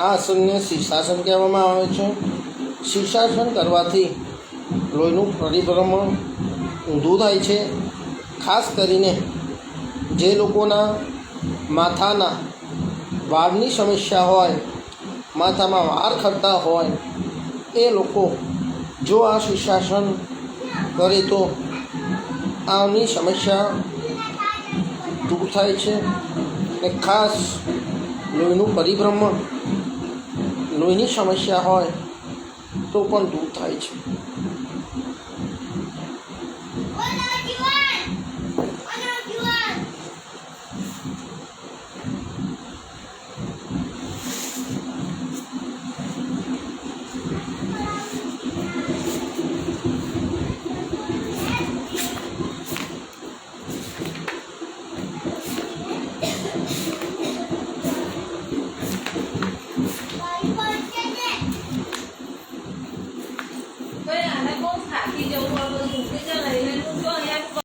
આ આસનને શીર્ષાસન કહેવામાં આવે છે। શીર્ષાસન કરવાથી લોહીનું પરિભ્રમણ ઊંધું થાય છે। ખાસ કરીને જે લોકોના માથાના વાળની સમસ્યા હોય, માથામાં વાળ ખરતા હોય, એ લોકો જો આ શીર્ષાસન કરે તો આની સમસ્યા દૂર થાય છે। અને ખાસ લોહીનું પરિભ્રમણ, લોહીની સમસ્યા હોય તો પણ દૂર થાય છે। આને કોણ થાકી જવું, આ બધું મૂકી જ લઈ લેવું।